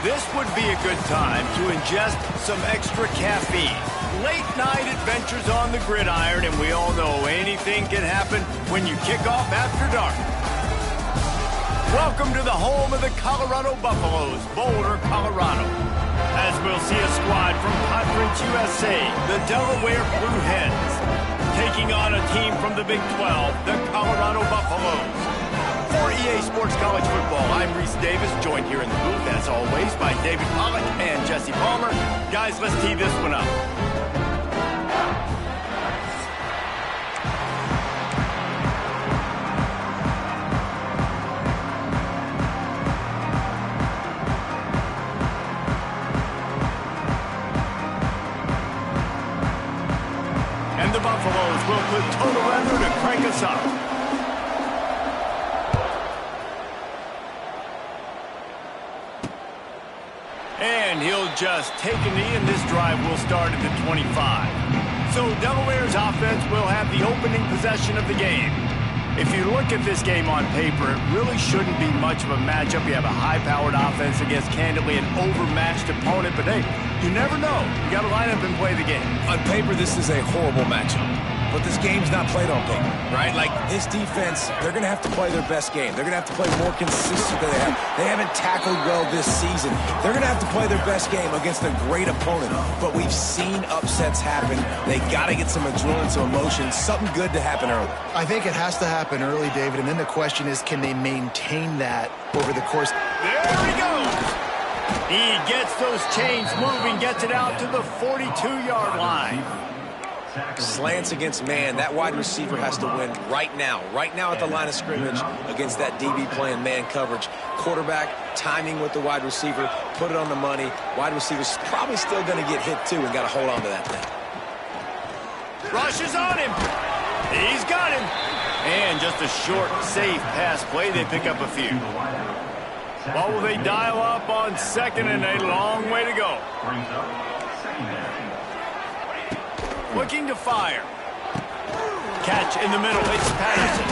This would be a good time to ingest some extra caffeine. Late night adventures on the gridiron, and we all know anything can happen when you kick off after dark. Welcome to the home of the Colorado Buffaloes, Boulder, Colorado. As we'll see a squad from Conference USA, the Delaware Blue Hens, taking on a team from the Big 12, the Colorado Buffaloes. For EA Sports College Football, I'm Reese Davis, joined here in the booth, as always, by David Pollack and Jesse Palmer. Guys, let's tee this one up. And the Buffaloes will put total weather to crank us up. And he'll just take a knee, and this drive will start at the 25. So Delaware's offense will have the opening possession of the game. If you look at this game on paper, it really shouldn't be much of a matchup. You have a high-powered offense against, candidly, an overmatched opponent. But, hey, you never know. You got to line up and play the game. On paper, this is a horrible matchup. But this game's not played on paper, right? Like, this defense, they're going to have to play their best game. They're going to have to play more consistent than they have. They haven't tackled well this season. They're going to have to play their best game against a great opponent. But we've seen upsets happen. They got to get some adrenaline, some emotion, something good to happen early. I think it has to happen early, David. And then the question is, can they maintain that over the course? There he goes. He gets those chains moving, gets it out to the 42-yard line. Slants against man. That wide receiver has to win right now at the line of scrimmage against that DB playing man coverage. Quarterback timing with the wide receiver, put it on the money. Wide receiver's probably still going to get hit too and got to hold on to that thing. Rushes on him. He's got him. And just a short, safe pass play. They pick up a few. What will they dial up on second and a long way to go? Looking to fire. Catch in the middle. It's Patterson.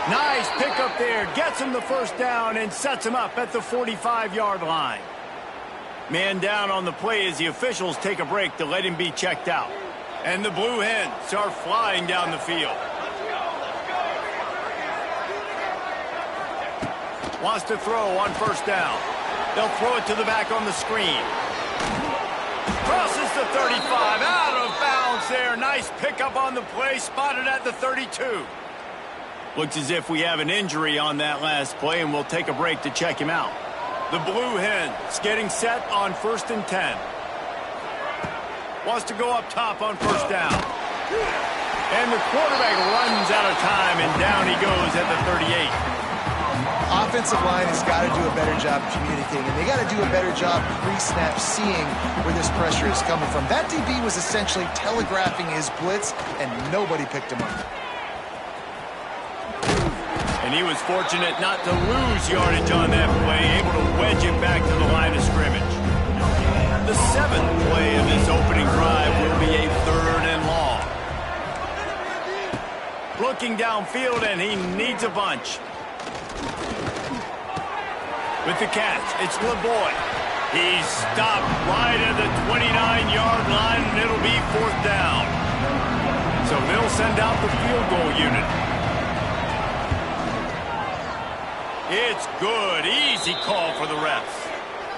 Nice pickup there. Gets him the first down and sets him up at the 45-yard line. Man down on the play as the officials take a break to let him be checked out. And the Blue Hens are flying down the field. Wants to throw on first down. They'll throw it to the back on the screen. Crosses the 35, out of bounds there. Nice pickup on the play, spotted at the 32. Looks as if we have an injury on that last play, and we'll take a break to check him out. The Blue Hens getting set on 1st and 10. Wants to go up top on first down. And the quarterback runs out of time, and down he goes at the 38. Offensive line has got to do a better job communicating, and they got to do a better job pre-snap seeing where this pressure is coming from. That DB was essentially telegraphing his blitz, and nobody picked him up. And he was fortunate not to lose yardage on that play, able to wedge it back to the line of scrimmage. The 7th play of this opening drive will be a 3rd and long. Looking downfield, and he needs a bunch. With the catch, it's LeBoy. He's stopped right at the 29-yard line, and it'll be 4th down. So they'll send out the field goal unit. It's good. Easy call for the refs.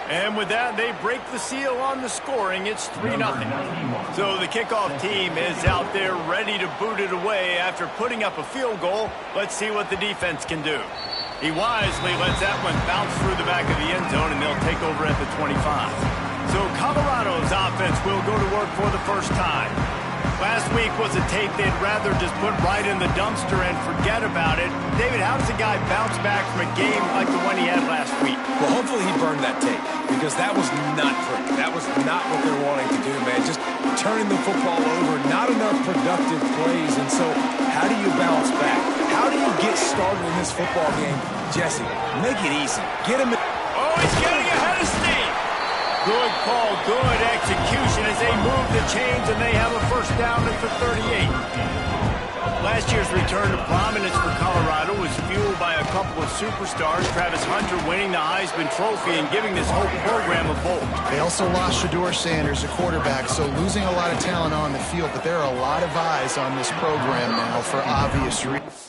And with that, they break the seal on the scoring. It's 3-0. So the kickoff team is out there ready to boot it away after putting up a field goal. Let's see what the defense can do. He wisely lets that one bounce through the back of the end zone, and they'll take over at the 25. So Colorado's offense will go to work for the first time. Last week was a tape they'd rather just put right in the dumpster and forget about it. David, how does a guy bounce back from a game like the one he had last week? Well, hopefully he burned that tape, because that was not pretty. That was not what they're wanting to do, man. Just turning the football over, not enough productive plays. And so how do you bounce back? How do you get started in this football game? Jesse, make it easy. Get him in. Oh, he's getting ahead of steam. Good call, good execution as they move the chains, and they have a first down at the 38. Last year's return to prominence for Colorado was fueled by a couple of superstars, Travis Hunter winning the Heisman Trophy and giving this whole program a bolt. They also lost Shedeur Sanders, a quarterback, so losing a lot of talent on the field, but there are a lot of eyes on this program now for obvious reasons.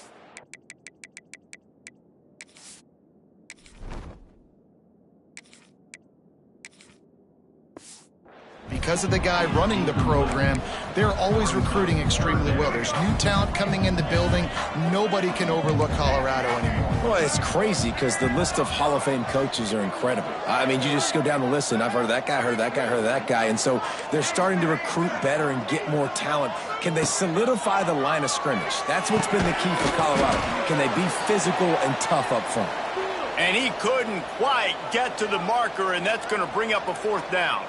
Because of the guy running the program, they're always recruiting extremely well. There's new talent coming in the building. Nobody can overlook Colorado anymore. Well, it's crazy because the list of Hall of Fame coaches are incredible. I mean, you just go down the list, and I've heard of that guy, heard of that guy, heard of that guy. And so they're starting to recruit better and get more talent. Can they solidify the line of scrimmage? That's what's been the key for Colorado. Can they be physical and tough up front? And he couldn't quite get to the marker, and that's going to bring up a 4th down.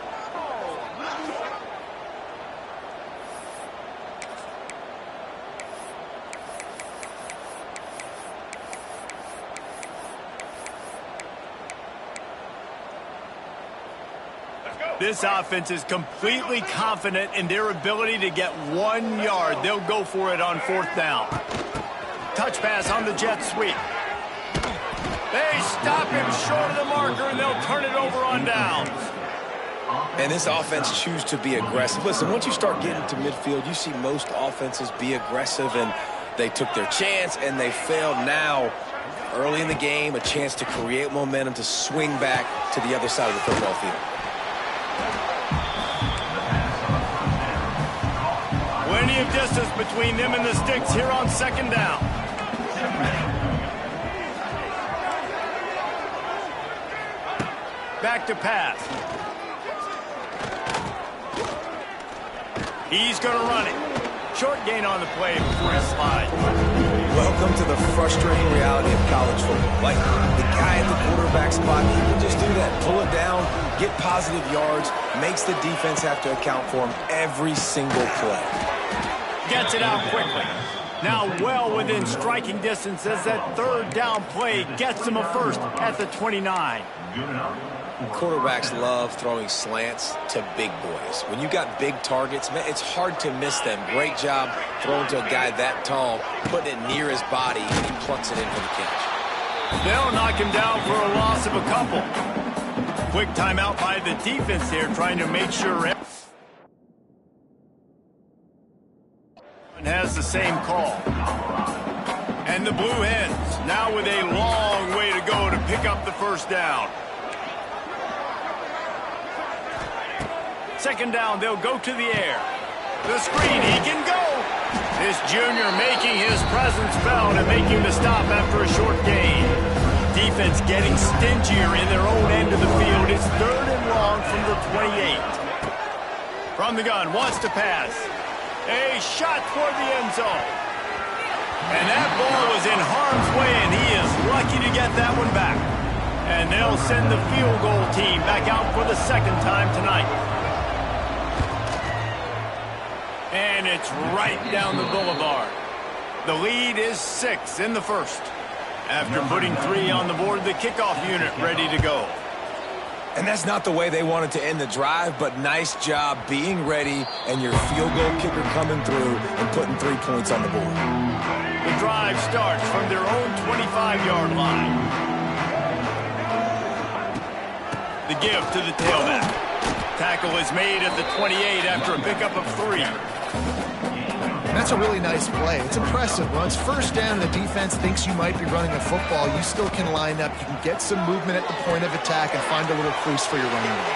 This offense is completely confident in their ability to get 1 yard. They'll go for it on 4th down. Touch pass on the jet sweep. They stop him short of the marker, and they'll turn it over on downs. And this offense chooses to be aggressive. Listen, once you start getting to midfield, you see most offenses be aggressive, and they took their chance, and they failed. Now, early in the game, a chance to create momentum to swing back to the other side of the football field. Plenty of distance between them and the sticks here on 2nd down. Back to pass. He's going to run it. Short gain on the play before he slides. Welcome to the frustrating reality of college football. Like, the guy at the quarterback spot, he can just do that. Pull it down, get positive yards, makes the defense have to account for him every single play. Gets it out quickly. Now well within striking distance as that 3rd down play gets him a 1st at the 29. Quarterbacks love throwing slants to big boys. When you got big targets, man, it's hard to miss them. Great job throwing to a guy that tall, putting it near his body, and he plucks it in for the catch. They'll knock him down for a loss of a couple. Quick timeout by the defense here, trying to make sure has the same call. And the Blue Hens now with a long way to go to pick up the 1st down. 2nd down, they'll go to the air. The screen, he can go. This junior making his presence felt and making the stop after a short gain. Defense getting stingier in their own end of the field. It's 3rd and long from the 28. From the gun, wants to pass. A shot toward the end zone. And that ball was in harm's way, and he is lucky to get that one back. And they'll send the field goal team back out for the 2nd time tonight. And it's right down the boulevard. The lead is 6 in the 1st. After putting 3 on the board, the kickoff unit ready to go. And that's not the way they wanted to end the drive, but nice job being ready and your field goal kicker coming through and putting 3 points on the board. The drive starts from their own 25-yard line. The give to the tailback. Tackle is made at the 28 after a pickup of 3. That's a really nice play. It's impressive. Once 1st down, the defense thinks you might be running the football. You still can line up. You can get some movement at the point of attack and find a little crease for your running back.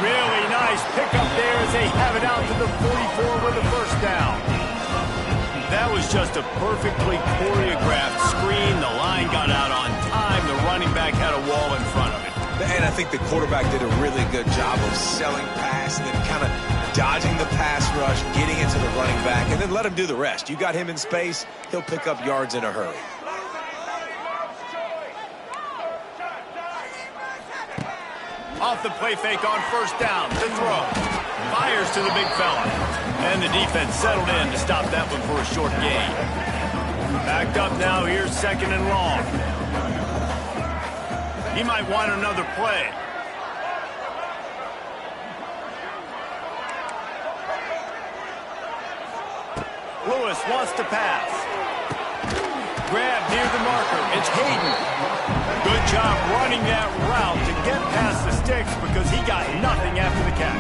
Really nice pickup there as they have it out to the 44 with a 1st down. That was just a perfectly choreographed screen. The line got out on time. The running back had a wall in front of it. And I think the quarterback did a really good job of selling pass and then kind of dodging the pass rush, getting into the running back, and then let him do the rest. You got him in space, he'll pick up yards in a hurry. Off the play fake on 1st down. To throw. Fires to the big fella. And the defense settled in to stop that one for a short gain. Backed up now. Here's 2nd and long. He might want another play. Lewis wants to pass. Grab near the marker. It's Hayden. Good job running that route to get past the sticks because he got nothing after the catch.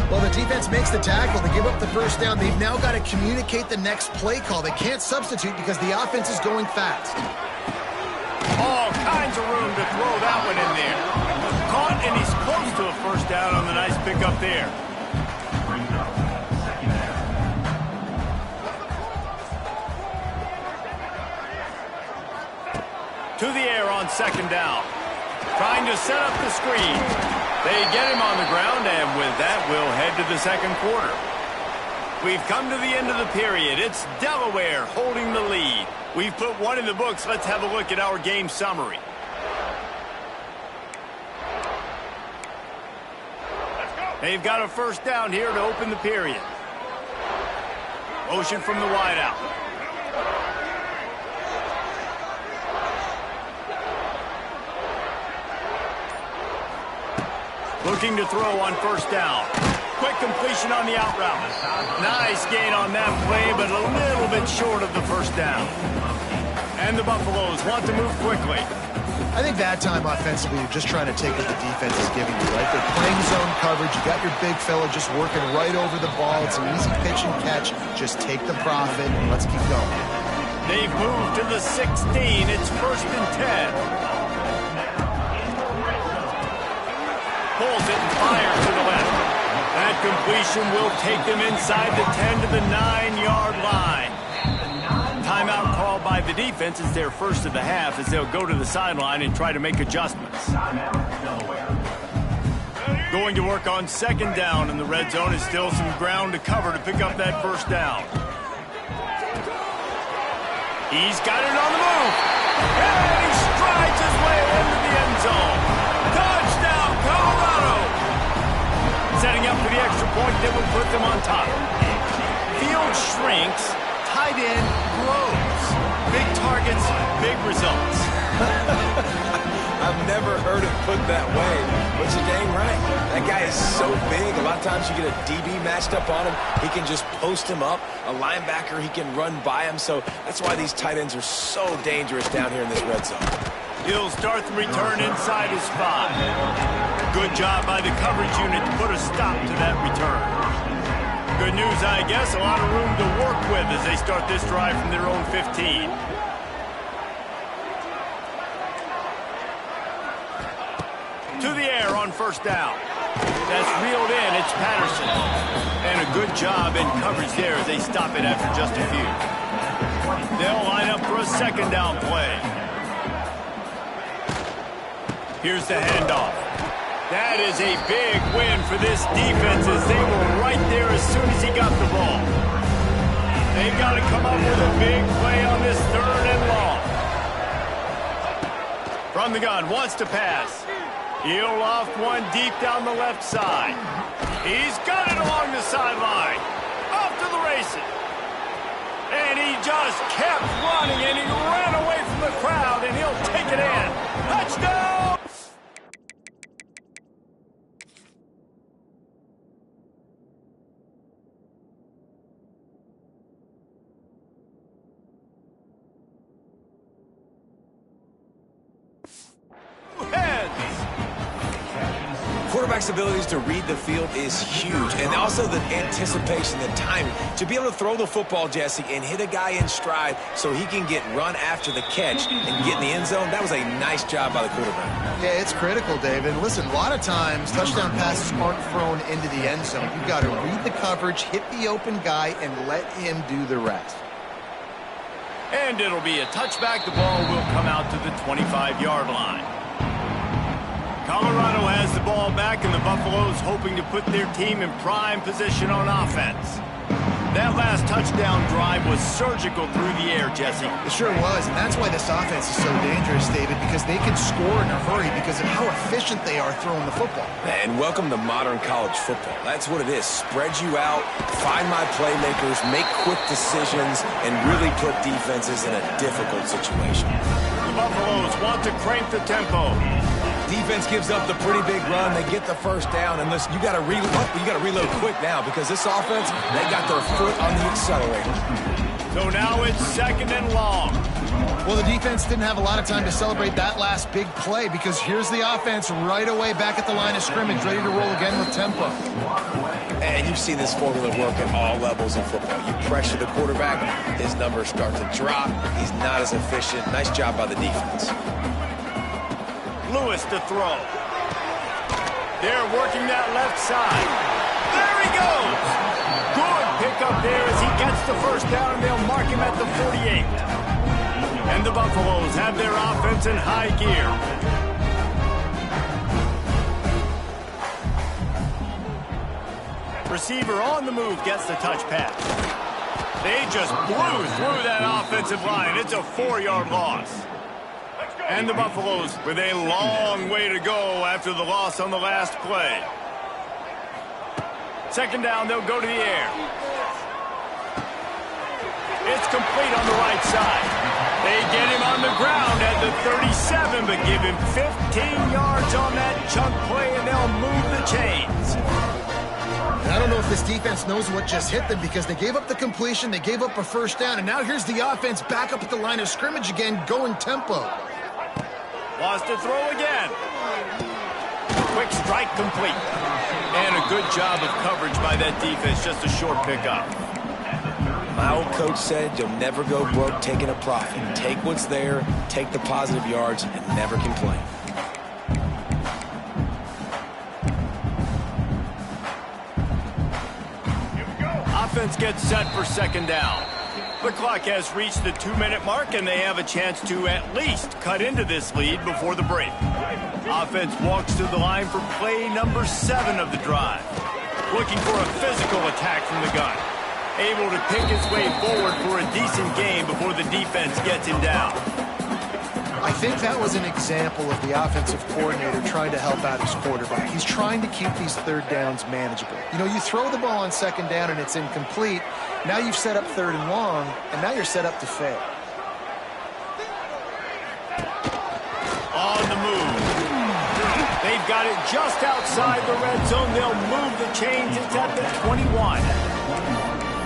Well, the defense makes the tackle. They give up the first down. They've now got to communicate the next play call. They can't substitute because the offense is going fast. All kinds of room to throw that one in there. Caught, and he's close to a first down on the nice pickup there. To the air on second down. Trying to set up the screen. They get him on the ground, and with that, we'll head to the second quarter. We've come to the end of the period. It's Delaware holding the lead. We've put one in the books. Let's have a look at our game summary. They've got a first down here to open the period. Motion from the wideout. Looking to throw on first down. Quick completion on the out route. Nice gain on that play, but a little bit short of the first down. And the Buffaloes want to move quickly. I think that time offensively, you're just trying to take what the defense is giving you, right? They're playing zone coverage. You got your big fella just working right over the ball. It's an easy pitch and catch. Just take the profit and let's keep going. They've moved to the 16. It's 1st and 10. Pulls it and fires to the left. That completion will take them inside the 10 to the 9-yard line. Timeout called by the defense is their first of the half as they'll go to the sideline and try to make adjustments. Going to work on second down, and the red zone is still some ground to cover to pick up that first down. He's got it on the move. And he strides his way into the end zone. Touchdown, Colorado! Setting up for the extra point that will put them on top. Field shrinks, tight end grows. Big targets, big results. I've never heard it put that way, but you're dang right. That guy is so big. A lot of times you get a DB matched up on him. He can just post him up. A linebacker, he can run by him. So that's why these tight ends are so dangerous down here in this red zone. He'll start the return inside his 5. Good job by the coverage unit to put a stop to that return. Good news, I guess, a lot of room to work with as they start this drive from their own 15. To the air on first down. That's reeled in. It's Patterson. And a good job in coverage there as they stop it after just a few. They'll line up for a second down play. Here's the handoff. That is a big win for this defense as they were right there as soon as he got the ball. They've got to come up with a big play on this 3rd and long. From the gun, wants to pass. He'll loft one deep down the left side. He's got it along the sideline. Off to the races. And he just kept running, and he ran away from the crowd, and he'll take it in. Touchdown! Quarterback's abilities to read the field is huge, and also the anticipation, the timing. To be able to throw the football, Jesse, and hit a guy in stride so he can get run after the catch and get in the end zone, that was a nice job by the quarterback. Yeah, it's critical, David. Listen, a lot of times touchdown passes aren't thrown into the end zone. You've got to read the coverage, hit the open guy, and let him do the rest. And it'll be a touchback. The ball will come out to the 25-yard line. Colorado has the ball back, and the Buffaloes hoping to put their team in prime position on offense. That last touchdown drive was surgical through the air, Jesse. It sure was, and that's why this offense is so dangerous, David, because they can score in a hurry because of how efficient they are throwing the football. And welcome to modern college football. That's what it is. Spread you out, find my playmakers, make quick decisions, and really put defenses in a difficult situation. The Buffaloes want to crank the tempo. defense gives up the pretty big run. They get the first down, and listen, you got to reload quick now because this offense, they got their foot on the accelerator. So now it's 2nd and long. Well, the defense didn't have a lot of time to celebrate that last big play because here's the offense right away back at the line of scrimmage, ready to roll again with tempo. And you've seen this formula work at all levels of football. You pressure the quarterback, his numbers start to drop. He's not as efficient. Nice job by the defense. Lewis to throw. They're working that left side. There he goes. Good pickup there as he gets the first down, and they'll mark him at the 48. And the Buffaloes have their offense in high gear. Receiver on the move gets the touch pass. They just blew through that offensive line. It's a 4-yard loss. And the Buffaloes with a long way to go after the loss on the last play. 2nd down, they'll go to the air. It's complete on the right side. They get him on the ground at the 37, but give him 15 yards on that chunk play, and they'll move the chains. I don't know if this defense knows what just hit them because they gave up the completion, they gave up a first down, and now here's the offense back up at the line of scrimmage again, going tempo. Lost to throw again. Quick strike complete. And a good job of coverage by that defense, just a short pickup. My old coach said you'll never go broke taking a profit. Take what's there, take the positive yards, and never complain. Offense gets set for 2nd down. The clock has reached the 2-minute mark, and they have a chance to at least cut into this lead before the break. Offense walks to the line for play number 7 of the drive. Looking for a physical attack from the gun. Able to pick his way forward for a decent game before the defense gets him down. I think that was an example of the offensive coordinator trying to help out his quarterback. He's trying to keep these 3rd downs manageable. You know, you throw the ball on 2nd down and it's incomplete. Now you've set up 3rd and long, and now you're set up to fail. On the move. They've got it just outside the red zone. They'll move the chains. It's at the 21.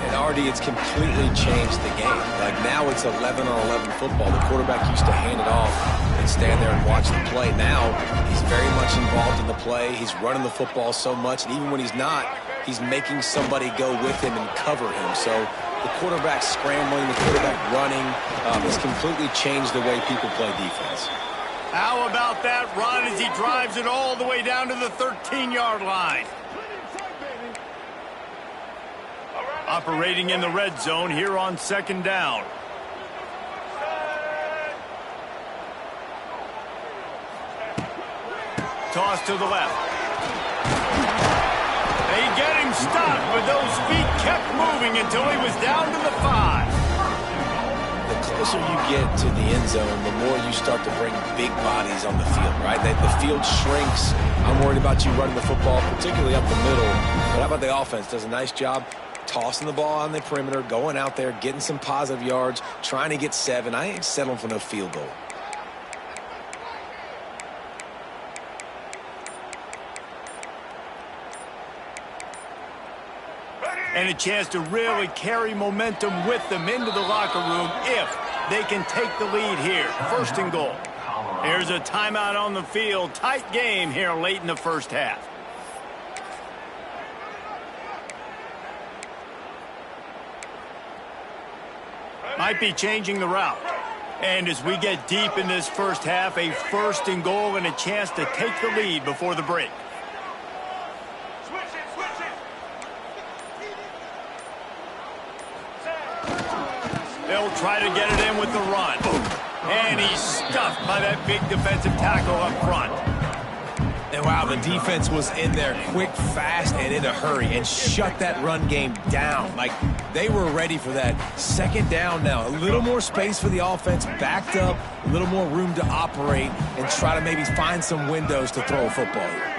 And Artie, it's completely changed the game. Like now it's 11-on-11 football. The quarterback used to hand it off and stand there and watch the play. Now he's very much involved in the play. He's running the football so much, and even when he's not, he's making somebody go with him and cover him. So the quarterback scrambling, the quarterback running has completely changed the way people play defense. How about that run as he drives it all the way down to the 13-yard line? Operating in the red zone here on 2nd down. Toss to the left. They get him stopped, but those feet kept moving until he was down to the 5. The closer you get to the end zone, the more you start to bring big bodies on the field, right? The field shrinks. I'm worried about you running the football, particularly up the middle. But how about the offense? Does a nice job tossing the ball on the perimeter, going out there, getting some positive yards, trying to get 7. I ain't settling for no field goal. And a chance to really carry momentum with them into the locker room if they can take the lead here. 1st and goal. Here's a timeout on the field. Tight game here late in the first half. Might be changing the route. And as we get deep in this first half, a 1st and goal and a chance to take the lead before the break. They'll try to get it in with the run. And he's stuffed by that big defensive tackle up front. And wow, the defense was in there quick, fast, and in a hurry and shut that run game down. Like, they were ready for that. 2nd down now. A little more space for the offense, backed up, a little more room to operate and try to maybe find some windows to throw a football here.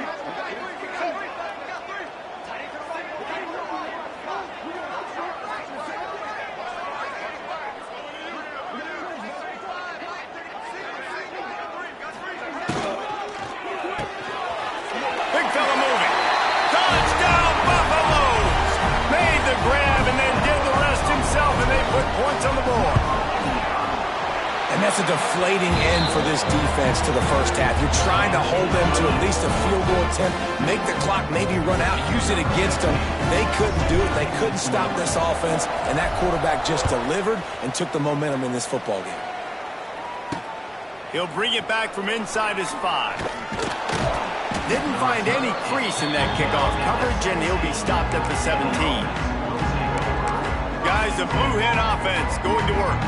the grab and then did the rest himself, and they put points on the board. And that's a deflating end for this defense to the first half. You're trying to hold them to at least a field goal attempt, make the clock maybe run out, use it against them. They couldn't do it. They couldn't stop this offense, and that quarterback just delivered and took the momentum in this football game. He'll bring it back from inside his 5. Didn't find any crease in that kickoff coverage, and he'll be stopped at the 17. Guys, the Blue Hen offense going to work.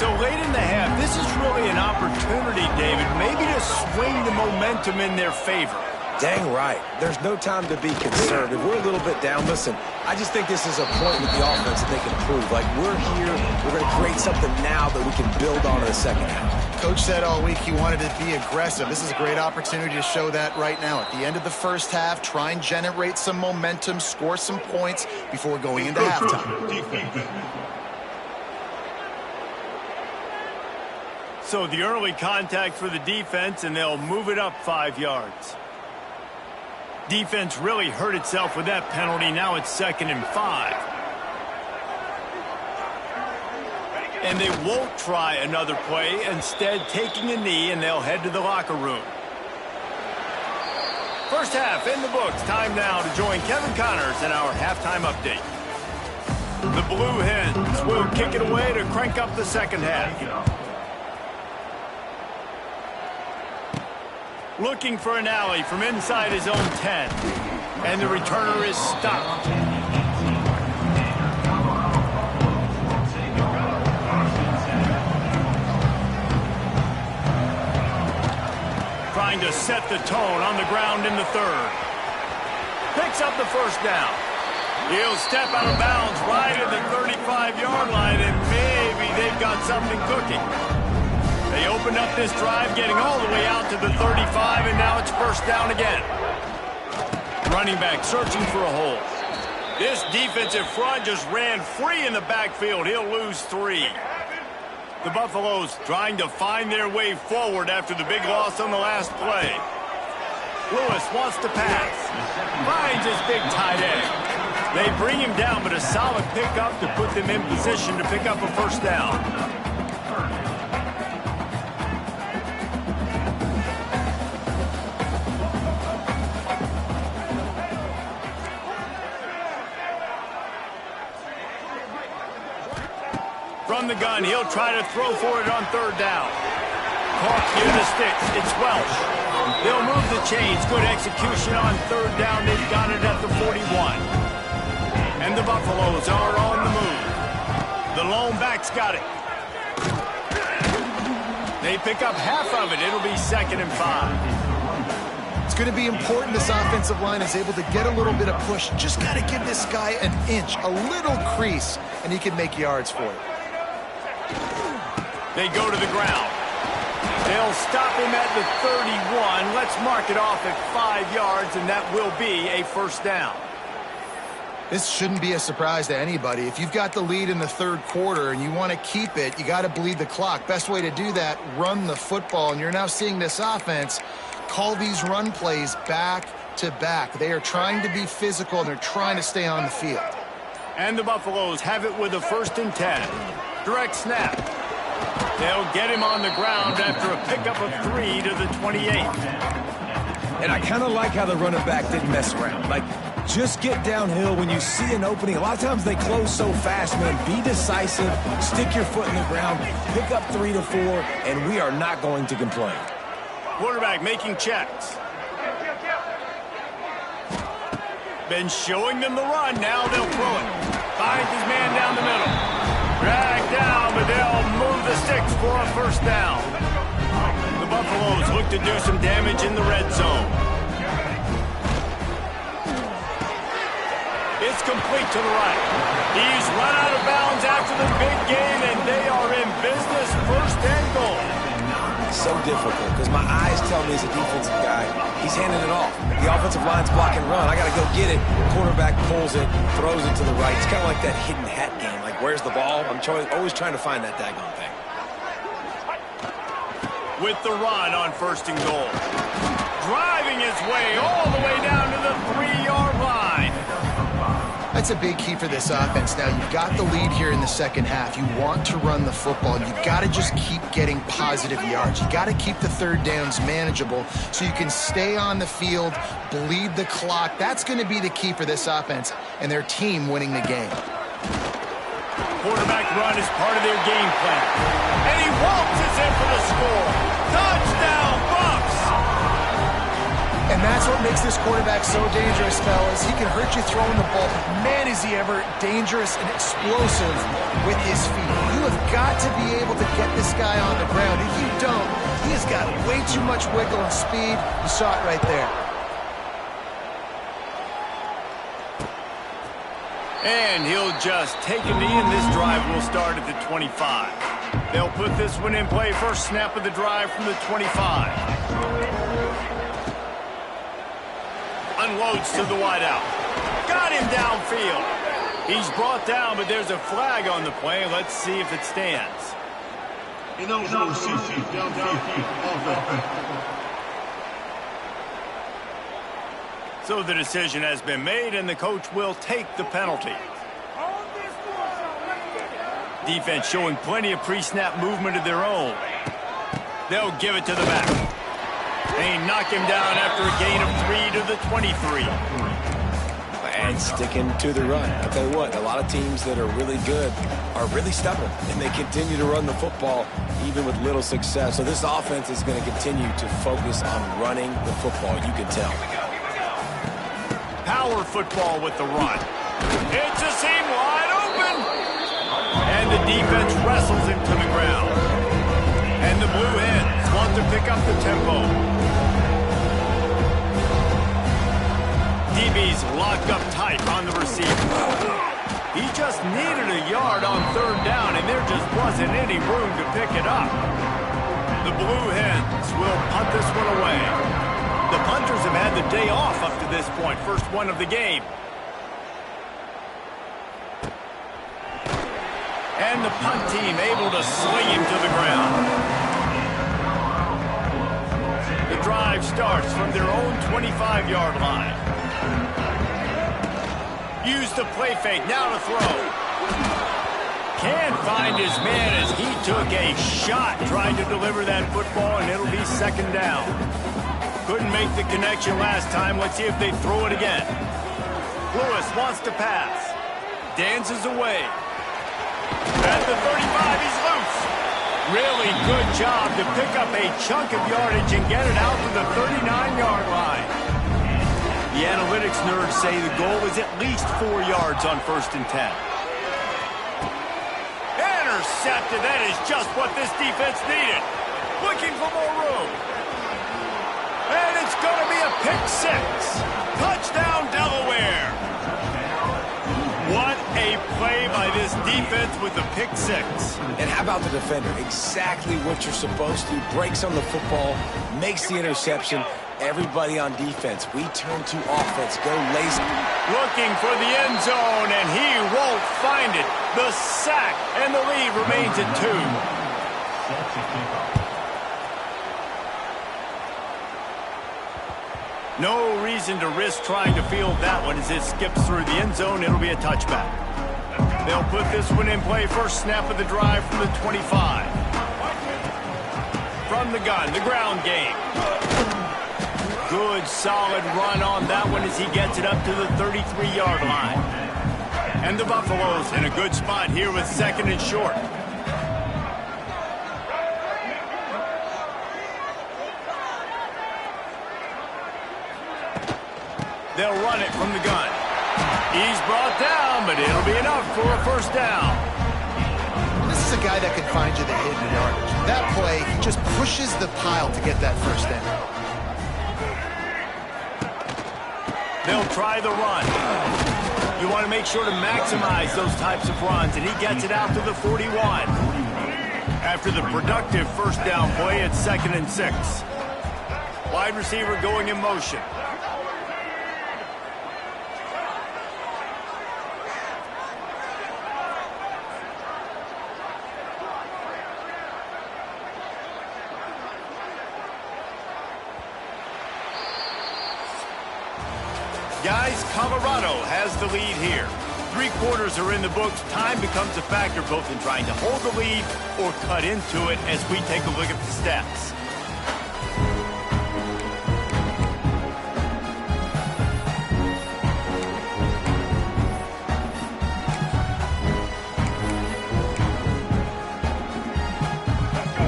So late in the half, this is really an opportunity, David, maybe to swing the momentum in their favor. Dang right. There's no time to be concerned. If we're a little bit down, listen, I just think this is a point with the offense that they can improve. Like, we're here, we're going to create something now that we can build on in the second half. Coach said all week he wanted to be aggressive. This is a great opportunity to show that right now. At the end of the first half, try and generate some momentum, score some points before going into halftime. So the early contact for the defense, and they'll move it up 5 yards. Defense really hurt itself with that penalty. Now it's 2nd and 5. And they won't try another play, instead taking a knee, and they'll head to the locker room. First half in the books. Time now to join Kevin Connors in our halftime update. The Blue Hens will kick it away to crank up the second half. Looking for an alley from inside his own 10. And the returner is stopped. Trying to set the tone on the ground in the 3rd. Picks up the first down. He'll step out of bounds right at the 35-yard line, and maybe they've got something cooking. They opened up this drive, getting all the way out to the 35, and now it's first down again. Running back searching for a hole. This defensive front just ran free in the backfield. He'll lose 3. The Buffaloes trying to find their way forward after the big loss on the last play. Lewis wants to pass. Finds his big tight end. They bring him down, but a solid pickup to put them in position to pick up a first down. From the gun, he'll try to throw for it on 3rd down. Caught near the sticks. It's Welsh. They'll move the chains. Good execution on 3rd down. They've got it at the 41. And the Buffaloes are on the move. The lone back's got it. They pick up half of it. It'll be 2nd and 5. It's going to be important this offensive line is able to get a little bit of push. Just got to give this guy an inch, a little crease, and he can make yards for it. They go to the ground. They'll stop him at the 31. Let's mark it off at 5 yards, and that will be a first down. This shouldn't be a surprise to anybody. If you've got the lead in the 3rd quarter and you want to keep it, you got to bleed the clock. Best way to do that, run the football. And you're now seeing this offense call these run plays back to back. They are trying to be physical, and they're trying to stay on the field. And the Buffaloes have it with a 1st and 10. Direct snap. They'll get him on the ground after a pickup of 3 to the 28. And I kind of like how the running back didn't mess around. Like, just get downhill when you see an opening. A lot of times they close so fast, man. Be decisive, stick your foot in the ground, pick up 3 to 4, and we are not going to complain. Quarterback making checks. Been showing them the run. Now they'll throw it. Finds his man down the middle. Dragged down, but they'll move the sticks for a first down. The Buffaloes look to do some damage in the red zone. It's complete to the right. He's run out of bounds after the big game, and they are in business, 1st and goal. So difficult, because my eyes tell me as a defensive guy, he's handing it off. The offensive line's block and run. I got to go get it. Quarterback pulls it, throws it to the right. It's kind of like that hidden hat game. Like, where's the ball? I'm always trying to find that daggone thing. With the run on 1st and goal. Driving his way all the way down to the 3-yard line. I That's a big key for this offense. Now, you've got the lead here in the second half. You want to run the football. You've got to just keep getting positive yards. You've got to keep the third downs manageable so you can stay on the field, bleed the clock. That's going to be the key for this offense and their team winning the game. Quarterback run is part of their game plan. And he waltzes in for the score. Touchdown, Bucks! And that's what makes this quarterback so dangerous, fellas. He can hurt you throwing the ball. Man, is he ever dangerous and explosive with his feet. You have got to be able to get this guy on the ground. If you don't, he has got way too much wiggle and speed. You saw it right there. And he'll just take a knee, and this drive will start at the 25. They'll put this one in play. First snap of the drive from the 25. Unloads to the wideout. Got him downfield. He's brought down, but there's a flag on the play. Let's see if it stands. So the decision has been made, and the coach will take the penalty. Defense showing plenty of pre-snap movement of their own. They'll give it to the back. They knock him down after a gain of 3 to the 23. And sticking to the run. I'll tell you what, a lot of teams that are really good are really stubborn, and they continue to run the football even with little success. So this offense is going to continue to focus on running the football, you can tell. Power football with the run. It's a seam wide open. And the defense wrestles him to the ground. And the Blue Hens want to pick up the tempo. DB's locked up tight on the receiver. He just needed a yard on third down, and there just wasn't any room to pick it up. The Blue Hens will punt this one away. The punters have had the day off up to this point. First one of the game. And the punt team able to sling him to the ground. The drive starts from their own 25-yard line. Use the play fake, now to throw. Can't find his man as he took a shot trying to deliver that football, and it'll be second down. Couldn't make the connection last time. Let's see if they throw it again. Lewis wants to pass. Dances away. At the 35, he's loose. Really good job to pick up a chunk of yardage and get it out to the 39-yard line. The analytics nerds say the goal is at least 4 yards on 1st and 10. Intercepted. That is just what this defense needed. Looking for more room. And it's going to be a pick six. Touchdown, Delaware. What a play by this defense with the pick six. And how about the defender? Exactly what you're supposed to. Breaks on the football, makes the interception. Everybody on defense, we turn to offense. Go lazy. Looking for the end zone, and he won't find it. The sack, and the lead remains at 2. No reason to risk trying to field that one as it skips through the end zone. It'll be a touchback. They'll put this one in play. First snap of the drive from the 25. From the gun, the ground game. Good, solid run on that one as he gets it up to the 33-yard line. And the Buffaloes in a good spot here with second and short. They'll run it from the gun. He's brought down, but it'll be enough for a first down. This is a guy that can find you the hidden yardage. That play, he just pushes the pile to get that first down. They'll try the run. You want to make sure to maximize those types of runs, and he gets it out to the 41. After the productive first down play, it's 2nd and 6. Wide receiver going in motion. Guys, Colorado has the lead here. 3 quarters are in the books. Time becomes a factor both in trying to hold the lead or cut into it as we take a look at the stats.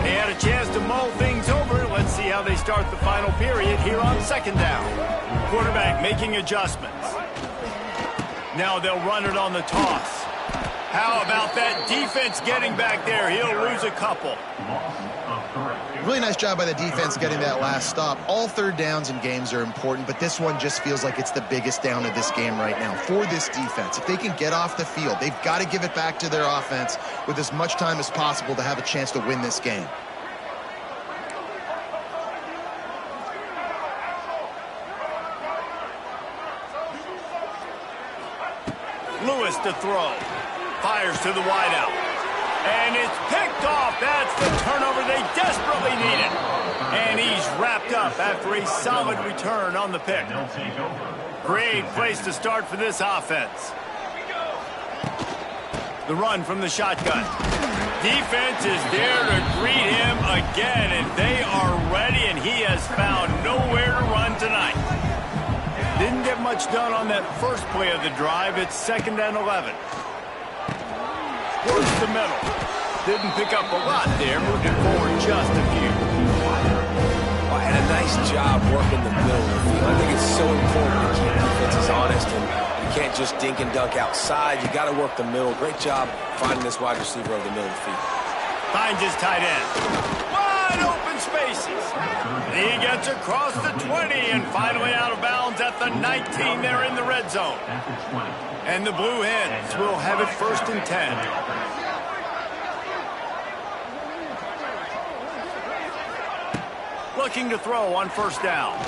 They had a chance to mull things over. Let's see how they start the final period here on 2nd down. Quarterback making adjustments. Now they'll run it on the toss. How about that defense getting back there? He'll lose a couple. Really nice job by the defense getting that last stop. All 3rd downs in games are important, but this one just feels like it's the biggest down of this game right now for this defense. If they can get off the field, they've got to give it back to their offense with as much time as possible to have a chance to win this game. Lewis to throw. Fires to the wideout. And it's picked off. That's the turnover they desperately needed. And he's wrapped up after a solid return on the pick. Great place to start for this offense. The run from the shotgun. Defense is there to greet him again, and they are ready, and he has found nowhere to run tonight. Didn't get much done on that first play of the drive. It's 2nd and 11. Towards the middle. Didn't pick up a lot there. Moved it forward just a few. Oh, and a nice job working the middle of the field. I think it's so important to keep defenses honest, and you can't just dink and dunk outside. You got to work the middle. Great job finding this wide receiver over the middle of the field. Finds his tight end. Wide open spaces. He gets across the 20 and finally out of bounds at the 19 there in the red zone. And the Blue Hens will have it 1st and 10. Looking to throw on 1st down.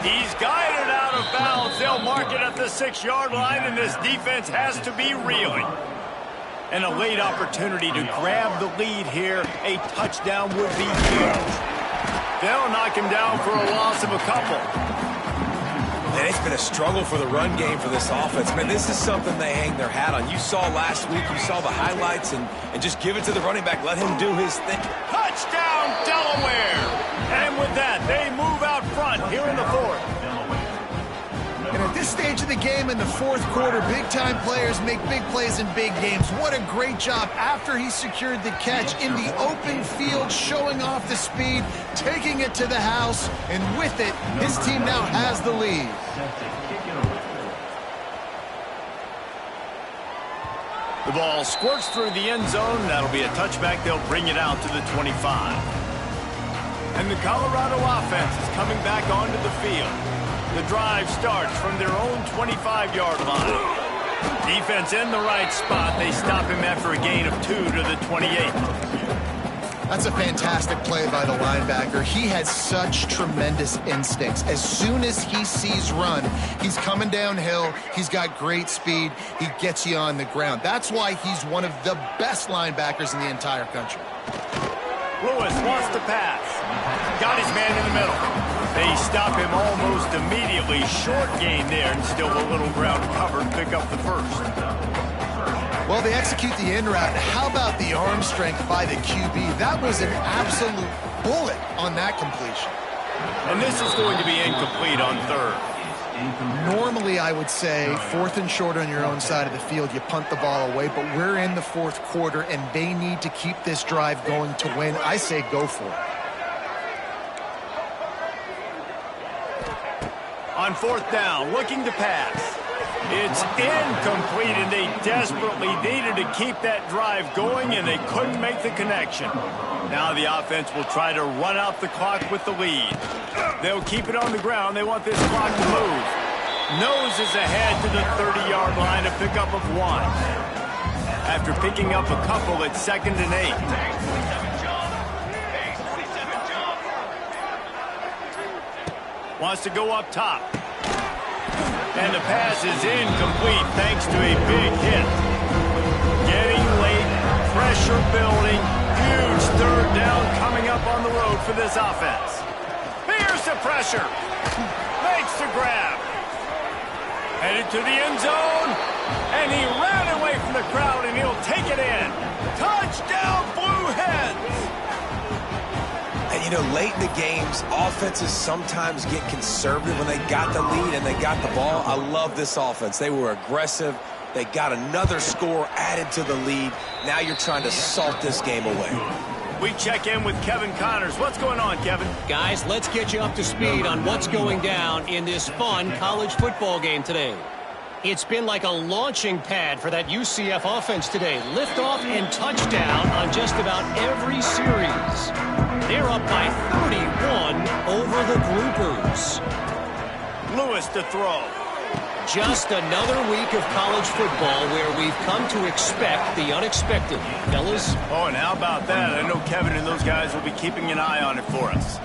He's guided out of bounds. They'll mark it at the 6-yard line, and this defense has to be reeling. And a late opportunity to grab the lead here. A touchdown would be huge. They'll knock him down for a loss of a couple. Man, it's been a struggle for the run game for this offense. Man, this is something they hang their hat on. You saw last week, you saw the highlights, and just give it to the running back. Let him do his thing. Touchdown, Delaware! And with that, they move out front here in the 4th. And at this stage of the game in the 4th quarter, big-time players make big plays in big games. What a great job after he secured the catch in the open field, showing off the speed, taking it to the house, and with it, his team now has the lead. The ball squirts through the end zone. That'll be a touchback. They'll bring it out to the 25. And the Colorado offense is coming back onto the field. The drive starts from their own 25-yard line. Defense in the right spot. They stop him after a gain of 2 to the 28. That's a fantastic play by the linebacker. He has such tremendous instincts. As soon as he sees run, he's coming downhill. He's got great speed. He gets you on the ground. That's why he's one of the best linebackers in the entire country. Lewis wants to pass. Got his man in the middle. They stop him almost immediately. Short gain there and still a little ground covered. Pick up the 1st. Well, they execute the in route. How about the arm strength by the QB? That was an absolute bullet on that completion. And this is going to be incomplete on 3rd. Normally, I would say 4th and short on your own side of the field, you punt the ball away, but we're in the 4th quarter, and they need to keep this drive going to win. I say go for it. On 4th down, looking to pass. It's incomplete, and they desperately needed to keep that drive going, and they couldn't make the connection. Now the offense will try to run out the clock with the lead. They'll keep it on the ground. They want this clock to move. Noses ahead to the 30-yard line, a pickup of 1. After picking up a couple, it's 2nd and 8. Wants to go up top. And the pass is incomplete thanks to a big hit. Getting late, pressure building, huge 3rd down coming up on the road for this offense. Here's the pressure. Makes the grab. Headed to the end zone, and he ran away from the crowd, and he'll take it in. Touchdown, Blue Hens! And, you know, late in the games, offenses sometimes get conservative when they got the lead and they got the ball. I love this offense. They were aggressive. They got another score added to the lead. Now you're trying to salt this game away. We check in with Kevin Connors. What's going on, Kevin? Guys, let's get you up to speed on what's going down in this fun college football game today. It's been like a launching pad for that UCF offense today. Liftoff and touchdown on just about every series. They're up by 31 over the Groupers. Lewis to throw. Just another week of college football where we've come to expect the unexpected. Fellas? Oh, and how about that? I know Kevin and those guys will be keeping an eye on it for us.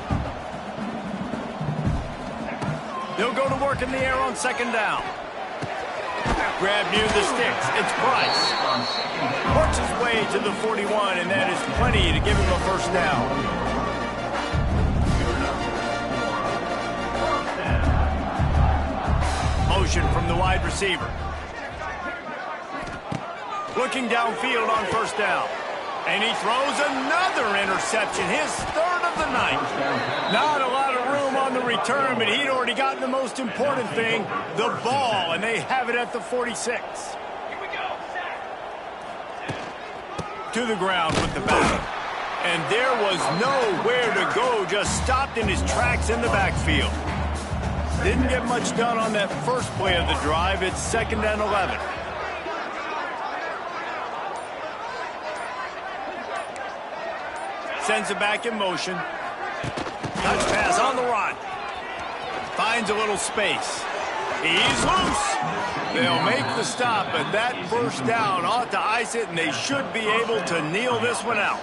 They'll go to work in the air on second down. Grab near the sticks. It's Price. Works his way to the 41, and that is plenty to give him a first down. Motion from the wide receiver. Looking downfield on first down. And he throws another interception, his third of the night. Not a lot of room on the return, but he'd already gotten the most important thing, the ball, and they have it at the 46. To the ground with the back. And there was nowhere to go, just stopped in his tracks in the backfield. Didn't get much done on that first play of the drive. It's 2nd and 11. Sends it back in motion. Touch pass on the run. Finds a little space. He's loose. They'll make the stop, but that first down ought to ice it, and they should be able to kneel this one out.